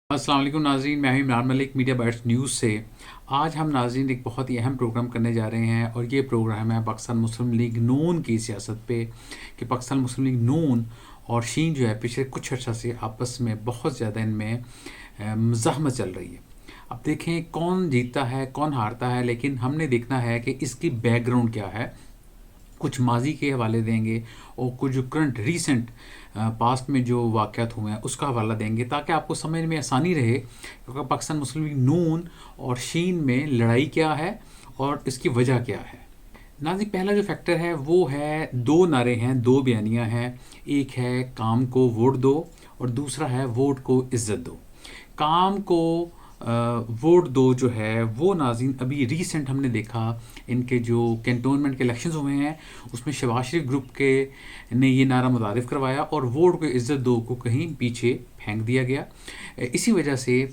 السلام علیکم ناظرین، میں ہوں عمران ملک میڈیا بائٹس نیوز سے۔ آج ہم ناظرین ایک بہت ہی اہم پروگرام کرنے جا رہے ہیں، اور یہ پروگرام ہے پاکستان مسلم لیگ نون کی سیاست پہ کہ پاکستان مسلم لیگ نون اور شین جو ہے پچھلے کچھ عرصہ سے آپس میں بہت زیادہ ان میں مزاحمت چل رہی ہے۔ اب دیکھیں کون جیتتا ہے کون ہارتا ہے، لیکن ہم نے دیکھنا ہے کہ اس کی بیک گراؤنڈ کیا ہے۔ کچھ ماضی کے حوالے دیں گے اور کچھ جو کرنٹ ریسنٹ پاسٹ میں جو واقعات ہوئے ہیں اس کا حوالہ دیں گے، تاکہ آپ کو سمجھ میں آسانی رہے کہ پاکستان مسلم لیگ نون اور شین میں لڑائی کیا ہے اور اس کی وجہ کیا ہے۔ ناظرین، پہلا جو فیکٹر ہے وہ ہے، دو نعرے ہیں، دو بیانیاں ہیں۔ ایک ہے کام کو ووٹ دو اور دوسرا ہے ووٹ کو عزت دو۔ کام کو ووٹ دو جو ہے وہ ناظرین ابھی ریسنٹ ہم نے دیکھا، ان کے جو کینٹونمنٹ کے الیکشنز ہوئے ہیں اس میں شہباز شریف گروپ کے نے یہ نعرہ متعارف کروایا اور ووٹ کو عزت دو کو کہیں پیچھے پھینک دیا گیا۔ اسی وجہ سے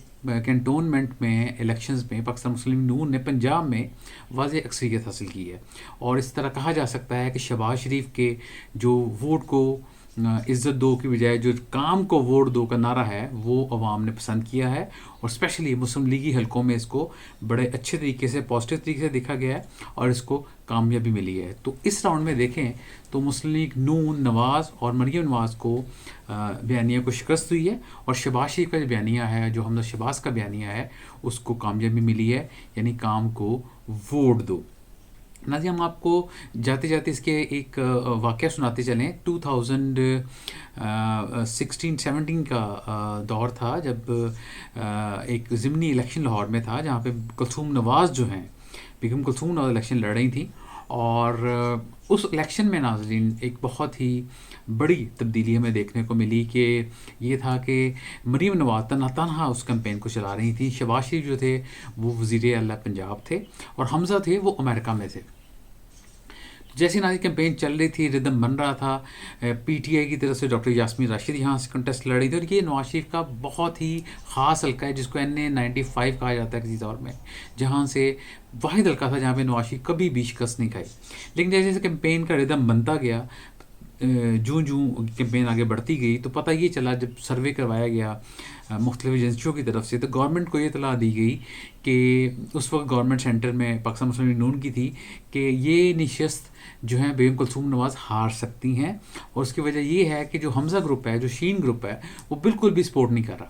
کینٹونمنٹ میں الیکشنز میں پاکستان مسلم نون نے پنجاب میں واضح اکثریت حاصل کی ہے، اور اس طرح کہا جا سکتا ہے کہ شہباز شریف کے جو ووٹ کو عزت دو کی بجائے جو کام کو ووٹ دو کا نعرہ ہے وہ عوام نے پسند کیا ہے، اور اسپیشلی مسلم لیگی حلقوں میں اس کو بڑے اچھے طریقے سے پازیٹیو طریقے سے دیکھا گیا ہے اور اس کو کامیابی ملی ہے۔ تو اس راؤنڈ میں دیکھیں تو مسلم لیگ نون نواز اور مریم نواز کو بیانیہ کو شکست ہوئی ہے، اور شہباز شریف کا جو بیانیہ ہے، جو حمزہ شہباز کا بیانیہ ہے، اس کو کامیابی ملی ہے، یعنی کام کو ووٹ دو۔ ناظرین، ہم آپ کو جاتے جاتے اس کے ایک واقعہ سناتے چلیں۔ 2016-17 کا دور تھا جب ایک ضمنی الیکشن لاہور میں تھا، جہاں پہ کلثوم نواز جو ہیں، بیگم کلثوم نواز الیکشن لڑ رہی تھیں، اور اس الیکشن میں ناظرین ایک بہت ہی بڑی تبدیلی ہمیں دیکھنے کو ملی کہ یہ تھا کہ مریم نواز تنہا اس کمپین کو چلا رہی تھی۔ شہباز شریف جو تھے وہ وزیر اعلیٰ پنجاب تھے، اور حمزہ تھے وہ امریکہ میں تھے۔ جیسے نازی کیمپین چل رہی تھی، ردم بن رہا تھا، پی ٹی آئی کی طرف سے ڈاکٹر یاسمین راشد یہاں سے کنٹیسٹ لڑ رہی تھی، اور یہ نواز شریف کا بہت ہی خاص حلقہ ہے جس کو NA-95 کہا جاتا ہے کسی دور میں، جہاں سے واحد حلقہ تھا جہاں پہ نواز شریف کبھی بھی شکست نہیں کھائی۔ لیکن جیسے جیسے کیمپین کا ردم بنتا گیا، جوں کیمپین آگے بڑھتی گئی، تو پتہ یہ چلا جب سروے کروایا گیا مختلف ایجنسیوں کی طرف سے، تو گورنمنٹ کو یہ اطلاع دی گئی کہ اس وقت گورنمنٹ سینٹر میں پاکستان مسلم لیگ نون کی تھی کہ یہ نشست جو ہیں بیگم کلثوم نواز ہار سکتی ہیں، اور اس کی وجہ یہ ہے کہ جو حمزہ گروپ ہے، جو شین گروپ ہے، وہ بالکل بھی سپورٹ نہیں کر رہا۔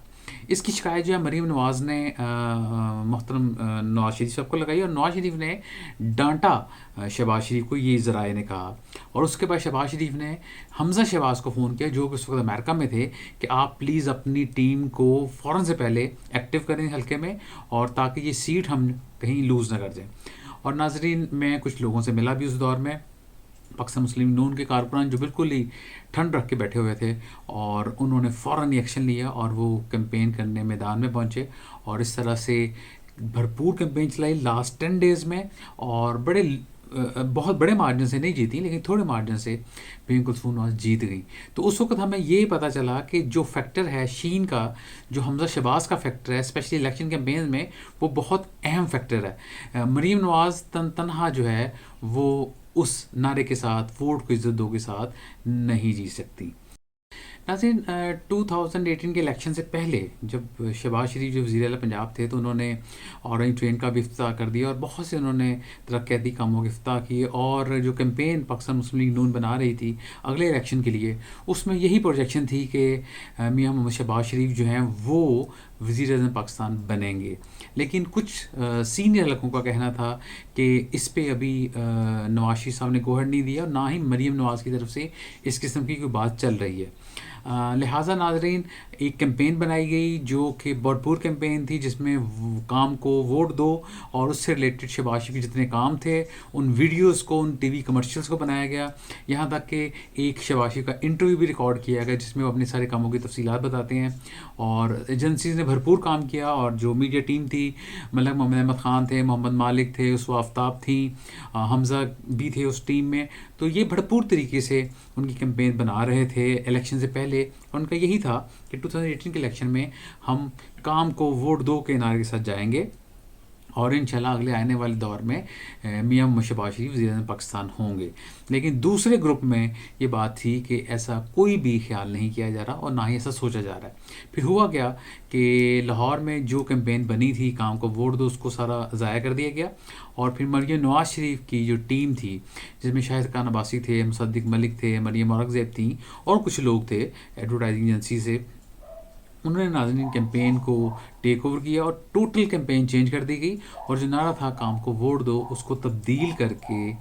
اس کی شکایت جو ہے مریم نواز نے محترم نواز شریف صاحب کو لگائی، اور نواز شریف نے ڈانٹا شہباز شریف کو، یہ ذرائع نے کہا، اور اس کے بعد شہباز شریف نے حمزہ شہباز کو فون کیا جو کہ اس وقت امریکہ میں تھے کہ آپ پلیز اپنی ٹیم کو فوراً سے پہلے ایکٹیو کریں حلقے میں، اور تاکہ یہ سیٹ ہم کہیں لوز نہ کر دیں۔ اور ناظرین، میں کچھ لوگوں سے ملا بھی اس دور میں، پاکستان مسلم نون کے کارکنان جو بالکل ہی ٹھنڈ رکھ کے بیٹھے ہوئے تھے، اور انہوں نے فوراً ایکشن لیا اور وہ کیمپین کرنے میدان میں پہنچے، اور اس طرح سے بھرپور کیمپین چلائی لاسٹ 10 ڈیز میں، اور بہت بڑے مارجن سے نہیں جیتی لیکن تھوڑے مارجن سے بیگم کلثوم نواز جیت گئی۔ تو اس وقت ہمیں یہ پتہ چلا کہ جو فیکٹر ہے شین کا، جو حمزہ شہباز کا فیکٹر ہے اسپیشلی الیکشن کیمپین میں، وہ بہت اہم فیکٹر ہے۔ مریم نواز تنہا جو ہے وہ اس نعرے کے ساتھ، ووٹ کو عزت دو کے ساتھ نہیں جیت سکتی۔ ناظرین، 2018 کے الیکشن سے پہلے جب شہباز شریف جو وزیر اعلیٰ پنجاب تھے، تو انہوں نے اورنج ٹرین کا بھی افتتاح کر دیا، اور بہت سے انہوں نے ترقیاتی کاموں کے افتتاح کیے، اور جو کیمپین پاکستان مسلم لیگ نون بنا رہی تھی اگلے الیکشن کے لیے، اس میں یہی پروجیکشن تھی کہ میاں محمد شہباز شریف جو ہیں وہ وزیر اعظم پاکستان بنیں گے۔ لیکن کچھ سینئر حلقوں کا کہنا تھا کہ اس پہ ابھی نواز شریف صاحب نے گوہر نہیں دیا، اور نہ ہی مریم نواز کی طرف سے اس قسم کی کوئی بات چل رہی ہے۔ لہٰذا ناظرین، ایک کیمپین بنائی گئی جو کہ بھرپور کیمپین تھی، جس میں کام کو ووٹ دو اور اس سے ریلیٹڈ شہباز شریف کے جتنے کام تھے ان ویڈیوز کو، ان ٹی وی کمرشلز کو بنایا گیا، یہاں تک کہ ایک شہباز شریف کا انٹرویو بھی ریکارڈ کیا گیا جس میں وہ اپنے سارے کاموں کی تفصیلات بتاتے ہیں، اور ایجنسیز نے بھرپور کام کیا، اور جو میڈیا ٹیم تھی، ملک محمد احمد خان تھے، محمد مالک تھے، اسوا آفتاب تھیں، حمزہ بھی تھے اس ٹیم میں، تو یہ بھرپور طریقے سے ان کی کیمپین بنا رہے تھے الیکشن سے پہلے، اور ان کا یہی تھا کہ 2018 کے الیکشن میں ہم کام کو ووٹ دو کے نعرے کے ساتھ جائیں گے، اور انشاءاللہ اگلے آنے والے دور میں میاں شہباز شریف وزیر اعظم پاکستان ہوں گے. لیکن دوسرے گروپ میں یہ بات تھی کہ ایسا کوئی بھی خیال نہیں کیا جا رہا اور نہ ہی ایسا سوچا جا رہا ہے. پھر ہوا کیا کہ لاہور میں جو کیمپین بنی تھی کام کو ووٹ دو اس کو سارا ضائع کر دیا گیا. اور پھر مریم نواز شریف کی جو ٹیم تھی جس میں شاہد خان عباسی تھے، مصدق ملک تھے، مریم اورنگزیب تھیں اور کچھ لوگ تھے ایڈورٹائزنگ ایجنسی سے، انہوں نے ناظرین کیمپین کو ٹیک اوور کیا اور ٹوٹل کیمپین چینج کر دی گئی. اور جو نعرہ تھا کام کو ووٹ دو اس کو تبدیل کر کے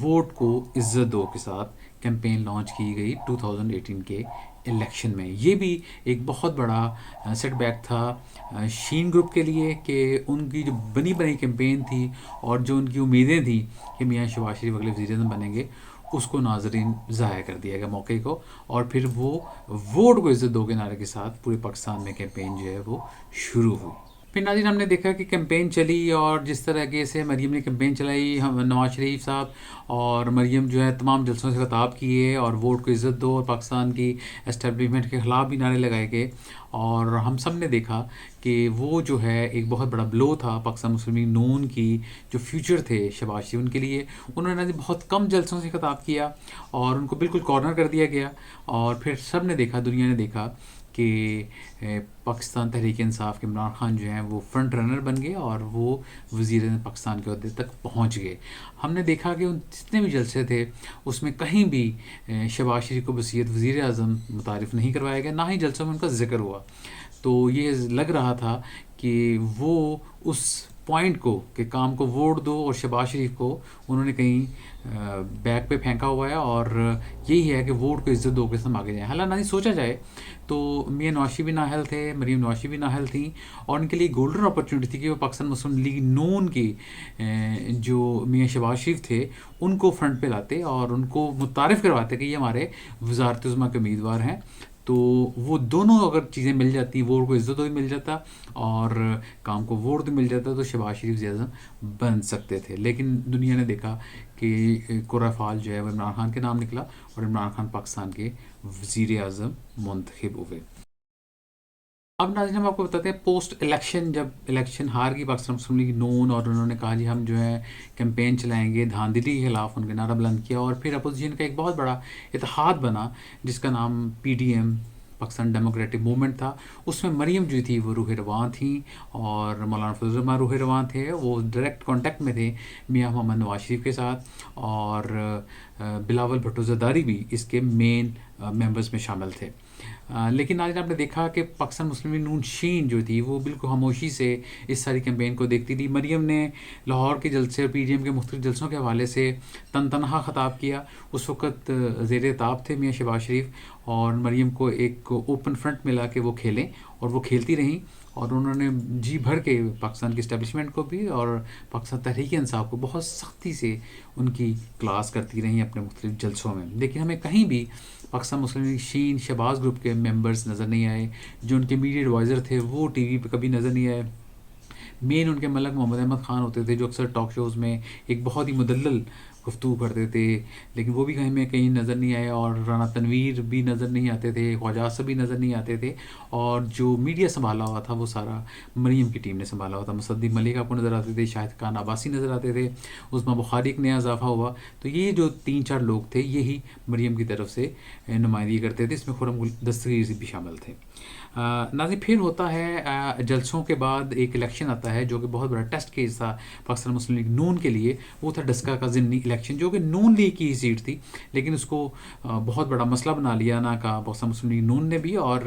ووٹ کو عزت دو کے ساتھ کیمپین لانچ کی گئی 2018 کے الیکشن میں. یہ بھی ایک بہت بڑا سیٹ بیک تھا شین گروپ کے لیے کہ ان کی جو بنی بنی کیمپین تھی اور جو ان کی امیدیں تھیں کہ میاں شہباز شریف اگلے وزیر اعظم بنیں گے اس کو ناظرین ضائع کر دیا گیا موقع کو. اور پھر وہ ووٹ کو عزت دو کے نعرے کے ساتھ پورے پاکستان میں کیمپین جو ہے وہ شروع ہوئی. پھر ناظرین ہم نے دیکھا کہ کیمپین چلی اور جس طرح سے مریم نے کیمپین چلائی، ہم نواز شریف صاحب اور مریم جو ہے تمام جلسوں سے خطاب کیے اور ووٹ کو عزت دو اور پاکستان کی اسٹیبلشمنٹ کے خلاف بھی نعرے لگائے گئے. اور ہم سب نے دیکھا کہ وہ جو ہے ایک بہت بڑا بلو تھا پاکستان مسلم لیگ نون کی جو فیوچر تھے شہباز شریف ان کے لیے. انہوں نے بہت کم جلسوں سے خطاب کیا اور ان کو بالکل کارنر کر دیا گیا. اور پھر سب نے دیکھا، دنیا نے دیکھا کہ پاکستان تحریک انصاف کے عمران خان جو ہیں وہ فرنٹ رنر بن گئے اور وہ وزیر پاکستان کے عہدے تک پہنچ گئے. ہم نے دیکھا کہ ان جتنے بھی جلسے تھے اس میں کہیں بھی شہباز شریف کو بصیت وزیر اعظم متعارف نہیں کروایا گیا، نہ ہی جلسوں میں ان کا ذکر ہوا. تو یہ لگ رہا تھا کہ وہ اس پوائنٹ کو کہ کام کو ووٹ دو اور شہباز شریف کو انہوں نے کہیں بیک پہ پھینکا ہوا ہے اور یہی ہے کہ ووٹ کو عزت دو کے ساتھ آگے جائیں. حالانکہ نہیں سوچا جائے تو میاں نواز شریف بھی نااہل تھے، مریم نواز شریف بھی نااہل تھیں اور ان کے لیے گولڈن اپرچونٹی تھی کہ وہ پاکستان مسلم لیگ نون کی جو میاں شہباز شریف تھے ان کو فرنٹ پہ لاتے اور ان کو متعارف کرواتے کہ یہ ہمارے وزارت عظمیٰ کے امیدوار ہیں. تو وہ دونوں اگر چیزیں مل جاتی، ووٹ کو عزت بھی مل جاتا اور کام کو ووٹ بھی مل جاتا تو شہباز شریف وزیر اعظم بن سکتے تھے. لیکن دنیا نے دیکھا کہ قرہ فعال جو ہے وہ عمران خان کے نام نکلا اور عمران خان پاکستان کے وزیر اعظم منتخب ہوئے. اب ناظرین ہم آپ کو بتاتے ہیں پوسٹ الیکشن، جب الیکشن ہار گئی پاکستان مسلم لیگ نون اور انہوں نے کہا جی ہم جو ہے کیمپین چلائیں گے دھاندلی کے خلاف، ان کے نعرہ بلند کیا اور پھر اپوزیشن کا ایک بہت بڑا اتحاد بنا جس کا نام P D M Pakistan Democratic Movement تھا. اس میں مریم جو تھی وہ روح رواں تھیں اور مولانا فضل الرحمان روح رواں تھے. وہ ڈائریکٹ کانٹیکٹ میں تھے میاں محمد نواز شریف کے ساتھ اور بلاول بھٹو زرداری بھی اس کے مین ممبرز میں شامل تھے. لیکن آج آپ نے دیکھا کہ پاکستان مسلم لیگ نون شین جو تھی وہ بالکل خاموشی سے اس ساری کیمپین کو دیکھتی تھی. مریم نے لاہور کے جلسے اور پی ڈی ایم کے مختلف جلسوں کے حوالے سے تنہا خطاب کیا. اس وقت زیر طاب تھے میاں شہباز شریف اور مریم کو ایک اوپن فرنٹ ملا کہ وہ کھیلیں اور وہ کھیلتی رہیں اور انہوں نے جی بھر کے پاکستان کی اسٹیبلشمنٹ کو بھی اور پاکستان تحریک انصاف کو بہت سختی سے ان کی کلاس کرتی رہیں اپنے مختلف جلسوں میں. لیکن ہمیں کہیں بھی پاکستان مسلم لیگ شین شہباز گروپ کے ممبرز نظر نہیں آئے. جو ان کے میڈیا ایڈوائزر تھے وہ ٹی وی پہ کبھی نظر نہیں آئے. مین ان کے ملک محمد احمد خان ہوتے تھے جو اکثر ٹاک شوز میں ایک بہت ہی مدلل گفتگو کرتے تھے، لیکن وہ بھی کہیں نظر نہیں آئے. اور رانا تنویر بھی نظر نہیں آتے تھے، خواجہ آصف بھی نظر نہیں آتے تھے. اور جو میڈیا سنبھالا ہوا تھا وہ سارا مریم کی ٹیم نے سنبھالا ہوا تھا. مصدق ملک آپ کو نظر آتے تھے، شاہد خان عباسی نظر آتے تھے، عظمیٰ بخاری ایک نیا اضافہ ہوا. تو یہ جو 3-4 لوگ تھے یہی مریم کی طرف سے نمائندگی کرتے تھے. اس میں خرم دستگیر بھی شامل تھے. ناظرین پھر ہوتا ہے جلسوں کے بعد ایک الیکشن آتا ہے جو کہ بہت بڑا ٹیسٹ کیس تھا پاکستان مسلم لیگ نون کے لیے. وہ تھا ڈسکا کا ضمنی الیکشن جو کہ نون لیگ کی ہی سیٹ تھی، لیکن اس کو بہت بڑا مسئلہ بنا لیا نا کا پاکستان مسلم لیگ نون نے بھی اور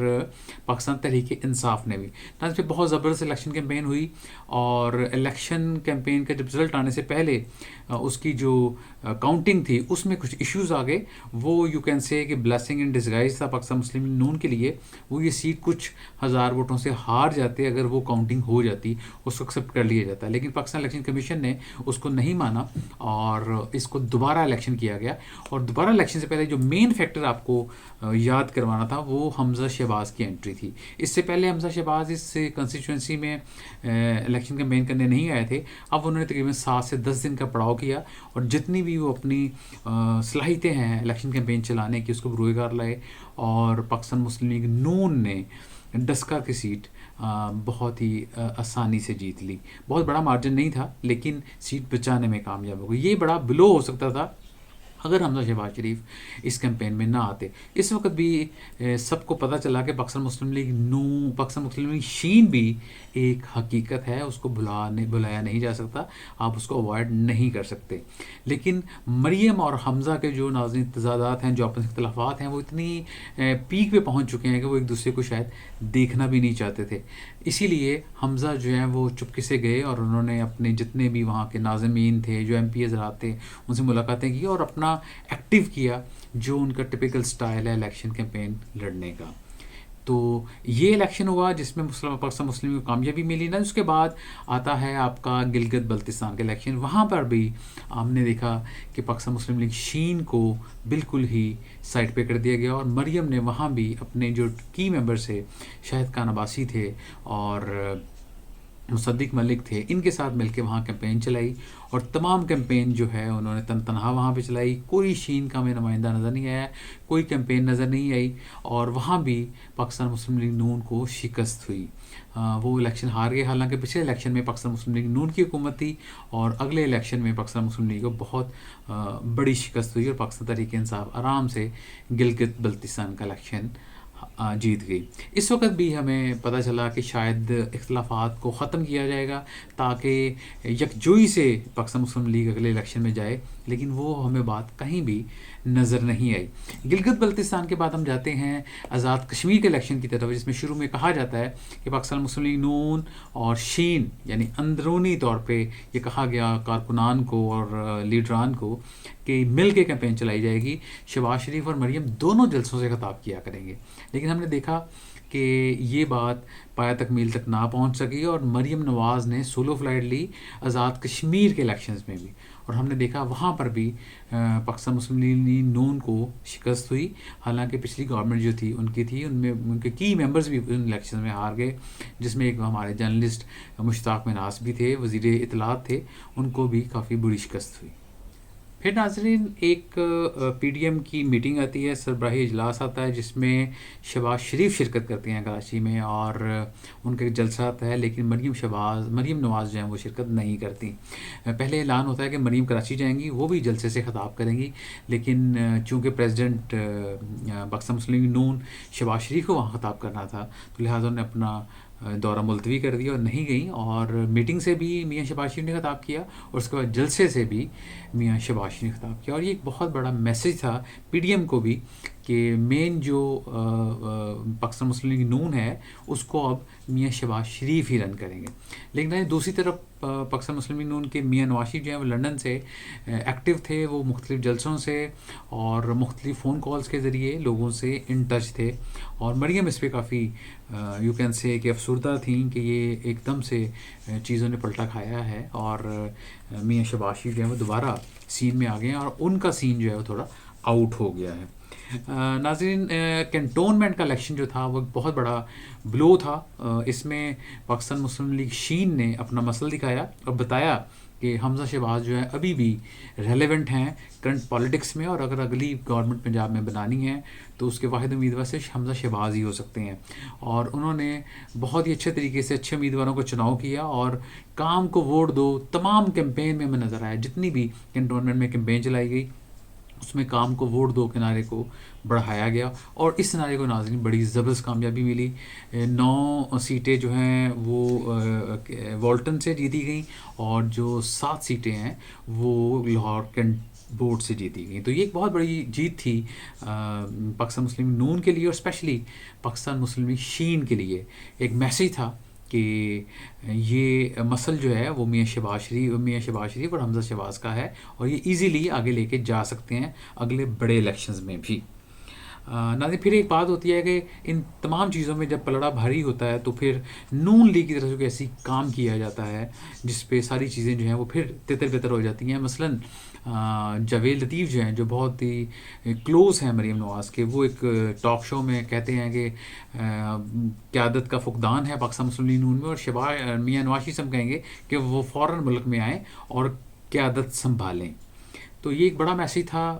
پاکستان تحریک انصاف نے بھی. ناظرین پھر بہت زبردست الیکشن کیمپین ہوئی اور الیکشن کیمپین کا جب رزلٹ آنے سے پہلے اس کی جو کاؤنٹنگ تھی اس میں کچھ ایشوز آ گئے. وہ یو کین سے کہ بلیسنگ ان ڈسگائز تھا پاکستان مسلم لیگ نون کے لیے. وہ یہ سیٹ کچھ ہزار ووٹوں سے ہار جاتے اگر وہ کاؤنٹنگ ہو جاتی، اس کو ایکسیپٹ کر لیا جاتا. لیکن پاکستان الیکشن کمیشن نے اس کو نہیں مانا اور اس کو دوبارہ الیکشن کیا گیا. اور دوبارہ الیکشن سے پہلے جو مین فیکٹر آپ کو یاد کروانا تھا وہ حمزہ شہباز کی انٹری تھی. اس سے پہلے حمزہ شہباز اس کنسٹیچوئنسی میں الیکشن کیمپین کرنے نہیں آئے تھے. اب انہوں نے تقریباً 7 سے 10 دن کا پڑاؤ کیا اور جتنی بھی وہ اپنی صلاحیتیں ہیں الیکشن کیمپین چلانے کی اس کو بروئے کار لائے اور پاکستان مسلم لیگ نون نے ڈسکا کی سیٹ بہت ہی آسانی سے جیت لی. بہت بڑا مارجن نہیں تھا لیکن سیٹ بچانے میں کامیاب ہو گئی. یہ بڑا بلو ہو سکتا تھا اگر حمزہ شہباز شریف اس کیمپین میں نہ آتے. اس وقت بھی سب کو پتہ چلا کہ پاکستان مسلم لیگ نون، پاکستان مسلم لیگ شین بھی ایک حقیقت ہے، اس کو بلایا نہیں جا سکتا، آپ اس کو اوائڈ نہیں کر سکتے. لیکن مریم اور حمزہ کے جو ناظرین تضادات ہیں، جو آپس اختلافات ہیں، وہ اتنی پیک پہ پہنچ چکے ہیں کہ وہ ایک دوسرے کو شاید دیکھنا بھی نہیں چاہتے تھے. اسی لیے حمزہ جو ہیں وہ چپکے سے گئے اور انہوں نے اپنے جتنے بھی وہاں کے ناظمین تھے، جو ایم پی حضرات تھے، ان سے ملاقاتیں کی اور اپنا ایکٹیو کیا، جو ان کا ٹپیکل سٹائل ہے الیکشن کیمپین لڑنے کا. تو یہ الیکشن ہوا جس میں پاکستان مسلم لیگ کو کامیابی ملی نا. اس کے بعد آتا ہے آپ کا گلگت بلتستان کا الیکشن. وہاں پر بھی ہم نے دیکھا کہ پاکستان مسلم لیگ شین کو بالکل ہی سائڈ پہ کر دیا گیا اور مریم نے وہاں بھی اپنے جو کی ممبر سے شاہد خان عباسی تھے اور مصدق ملک تھے، ان کے ساتھ مل کے وہاں کیمپین چلائی اور تمام کیمپین جو ہے انہوں نے تنہا وہاں پہ چلائی. کوئی شین کا ہمیں نمائندہ نظر نہیں آیا، کوئی کیمپین نظر نہیں آئی اور وہاں بھی پاکستان مسلم لیگ نون کو شکست ہوئی. وہ الیکشن ہار گئے. حالانکہ پچھلے الیکشن میں پاکستان مسلم لیگ نون کی حکومت تھی اور اگلے الیکشن میں پاکستان مسلم لیگ کو بہت بڑی شکست ہوئی اور پاکستان تحریک انصاف آرام سے گلگت بلتستان کا الیکشن جیت گئی. اس وقت بھی ہمیں پتہ چلا کہ شاید اختلافات کو ختم کیا جائے گا تاکہ یکجوئی سے پاکستان مسلم لیگ اگلے الیکشن میں جائے، لیکن وہ ہمیں بات کہیں بھی نظر نہیں آئی. گلگت بلتستان کے بعد ہم جاتے ہیں آزاد کشمیر کے الیکشن کی طرف، جس میں شروع میں کہا جاتا ہے کہ پاکستان مسلم لیگ نون اور شین، یعنی اندرونی طور پہ یہ کہا گیا کارکنان کو اور لیڈران کو کہ مل کے کیمپین چلائی جائے گی. شہباز شریف اور مریم دونوں جلسوں سے خطاب کیا کریں گے، لیکن ہم نے دیکھا کہ یہ بات پایہ تکمیل تک نہ پہنچ سکی اور مریم نواز نے سولو فلائٹ لی آزاد کشمیر کے الیکشنز میں بھی، اور ہم نے دیکھا وہاں پر بھی پاکستان مسلم لیگ نون کو شکست ہوئی. حالانکہ پچھلی گورنمنٹ جو تھی ان کی تھی، ان میں ان کے کی ممبرز بھی ان الیکشن میں ہار گئے، جس میں ایک ہمارے جرنلسٹ مشتاق مناس بھی تھے، وزیر اطلاعات تھے، ان کو بھی کافی بری شکست ہوئی. پھر ناظرین ایک پی ڈی ایم کی میٹنگ آتی ہے، سربراہی اجلاس آتا ہے جس میں شہباز شریف شرکت کرتے ہیں کراچی میں اور ان کا ایک جلسہ آتا ہے، لیکن مریم نواز جو ہیں وہ شرکت نہیں کرتی. پہلے اعلان ہوتا ہے کہ مریم کراچی جائیں گی، وہ بھی جلسے سے خطاب کریں گی، لیکن چونکہ پریزیڈنٹ پاکستان مسلم لیگ نون شہباز شریف کو وہاں خطاب کرنا تھا تو لہٰذا انہوں نے اپنا دورہ ملتوی کر دیا اور نہیں گئیں، اور میٹنگ سے بھی میاں شہباز شریف نے خطاب کیا اور اس کے بعد جلسے سے بھی میاں شہباز شریف نے خطاب کیا. اور یہ ایک بہت بڑا میسج تھا پی ڈی ایم کو بھی کہ مین جو پاکستان مسلم لیگ نون ہے اس کو اب میاں شہباز شریف ہی رن کریں گے. لیکن دوسری طرف پاکستان مسلم لیگ نون کے میاں نواز شریف جو ہیں وہ لنڈن سے ایکٹیو تھے، وہ مختلف جلسوں سے اور مختلف فون کالز کے ذریعے لوگوں سے ان ٹچ تھے، اور مریم اس پہ کافی یو کین سے کہ افسردہ تھیں کہ یہ ایک دم سے چیزوں نے پلٹا کھایا ہے اور میاں شہباز شریف جو ہے وہ دوبارہ سین میں آ گئے ہیں اور ان کا سین جو ہے وہ تھوڑا آؤٹ ہو گیا ہے. ناظرین کنٹونمنٹ کا الیکشن جو تھا وہ ایک بہت بڑا بلو تھا. اس میں پاکستان مسلم لیگ شین نے اپنا مسئلہ دکھایا اور بتایا کہ حمزہ شہباز جو ہے ابھی بھی ریلیونٹ ہیں کرنٹ پالیٹکس میں، اور اگر اگلی گورنمنٹ پنجاب میں بنانی ہے تو اس کے واحد امیدوار سے حمزہ شہباز ہی ہو سکتے ہیں. اور انہوں نے بہت ہی اچھے طریقے سے اچھے امیدواروں کو چناؤ کیا اور کام کو ووٹ دو تمام کیمپین میں ہمیں نظر آیا. جتنی بھی کنٹونمنٹ میں کیمپین چلائی گئی اس میں کام کو ووٹ دو کے نعرے کو بڑھایا گیا اور اس نعرے کو ناظرین بڑی زبردست کامیابی ملی. 9 سیٹیں جو ہیں وہ والٹن سے جیتی گئیں اور جو 7 سیٹیں ہیں وہ لاہور کینٹ بورڈ سے جیتی گئیں. تو یہ ایک بہت بڑی جیت تھی پاکستان مسلم لیگ نون کے لیے اور اسپیشلی پاکستان مسلم لیگ شین کے لیے. ایک میسیج تھا کہ یہ مسئلہ جو ہے وہ میاں شہباز شریف اور حمزہ شہباز کا ہے اور یہ ایزیلی آگے لے کے جا سکتے ہیں اگلے بڑے الیکشنز میں بھی. ناظرین پھر ایک بات ہوتی ہے کہ ان تمام چیزوں میں جب پلڑا بھاری ہوتا ہے تو پھر نون لیگ کی طرف سے کوئی ایسی کام کیا جاتا ہے جس پہ ساری چیزیں جو ہیں وہ پھر تتر بتر ہو جاتی ہیں. مثلاً جاوید لطیف جو ہیں جو بہت ہی کلوز ہیں مریم نواز کے، وہ ایک ٹاک شو میں کہتے ہیں کہ قیادت کا فقدان ہے پاکستان مسلم لیگ نون میں، اور میاں نواز شریف سے ہم کہیں گے کہ وہ فوراً ملک میں آئیں اور قیادت سنبھالیں. تو یہ ایک بڑا میسیج تھا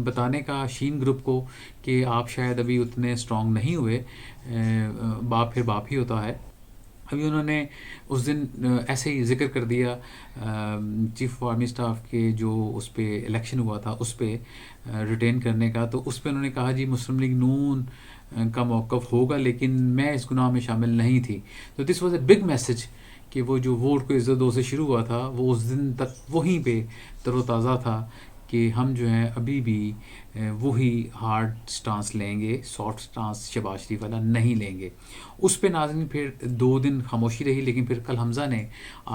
بتانے کا شین گروپ کو کہ آپ شاید ابھی اتنے اسٹرانگ نہیں ہوئے، باپ پھر باپ ہی ہوتا ہے. ابھی انہوں نے اس دن ایسے ہی ذکر کر دیا چیف آف آرمی اسٹاف کے جو اس پہ الیکشن ہوا تھا اس پہ ریٹین کرنے کا، تو اس پہ انہوں نے کہا جی مسلم لیگ نون کا موقف ہوگا لیکن میں اس گناہ میں شامل نہیں تھی. تو this was a big message کہ وہ جو ووٹ کو عزت دو سے شروع ہوا تھا وہ اس دن تک وہیں پہ تر و تازہ تھا کہ ہم جو ہیں ابھی بھی وہی ہارڈ سٹانس لیں گے، سافٹ سٹانس شہباز شریف والا نہیں لیں گے. اس پہ ناظرین پھر 2 دن خاموشی رہی، لیکن پھر کل حمزہ نے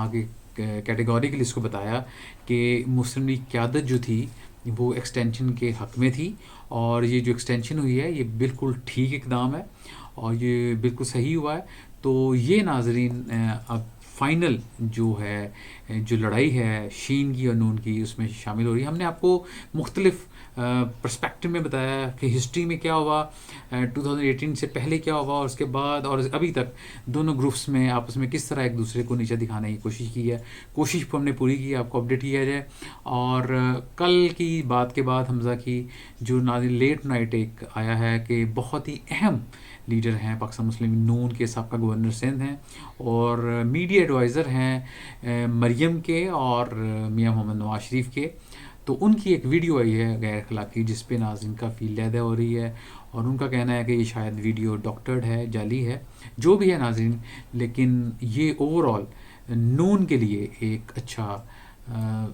آگے کیٹیگوریکلی اس کو بتایا کہ مسلم لیگ قیادت جو تھی وہ ایکسٹینشن کے حق میں تھی، اور یہ جو ایکسٹینشن ہوئی ہے یہ بالکل ٹھیک اقدام ہے اور یہ بالکل صحیح ہوا ہے. تو یہ ناظرین اب فائنل جو ہے جو لڑائی ہے شین کی اور نون کی اس میں شامل ہو رہی ہے. ہم نے آپ کو مختلف پرسپیکٹو میں بتایا کہ ہسٹری میں کیا ہوا، 2018 سے پہلے کیا ہوا اور اس کے بعد اور ابھی تک دونوں گروپس میں آپس میں کس طرح ایک دوسرے کو نیچے دکھانے کی کوشش کی ہے. کوشش کو ہم نے پوری کی، آپ کو اپڈیٹ کیا جائے. اور کل کی بات کے بعد حمزہ کی جو ناظرین لیٹ نائٹ ایک آیا ہے کہ بہت ہی اہم لیڈر ہیں پاکستان مسلم نون کے، سابقہ گورنر سندھ ہیں اور میڈیا ایڈوائزر ہیں مریم کے اور میاں محمد نواز شریف کے. تو ان کی ایک ویڈیو آئی ہے غیر اخلاقی جس پہ ناظرین کافی لیدہ ہو رہی ہے، اور ان کا کہنا ہے کہ یہ شاید ویڈیو ڈاکٹرڈ ہے، جعلی ہے، جو بھی ہے ناظرین. لیکن یہ اوور آل نون کے لیے ایک اچھا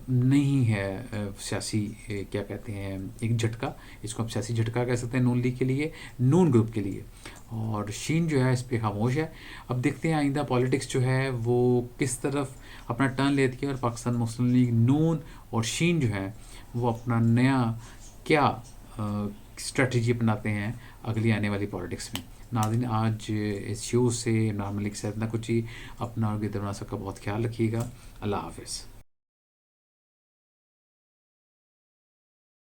نہیں ہے سیاسی کیا کہتے ہیں ایک جھٹکا، اس کو ہم سیاسی جھٹکا کہہ سکتے ہیں نون لیگ کے لیے، نون گروپ کے لیے. اور شین جو ہے اس پہ خاموش ہے. اب دیکھتے ہیں آئندہ پالیٹکس جو ہے وہ کس طرف اپنا ٹرن لیتی ہے اور پاکستان مسلم لیگ نون اور شین جو ہے وہ اپنا نیا کیا اسٹریٹجی اپناتے ہیں اگلی آنے والی پالیٹکس میں. ناظرین آج اس شو سے عمران ملک سے اتنا کچھ ہی. اپنا اور گردنا سب کا بہت خیال رکھیے گا. اللہ حافظ.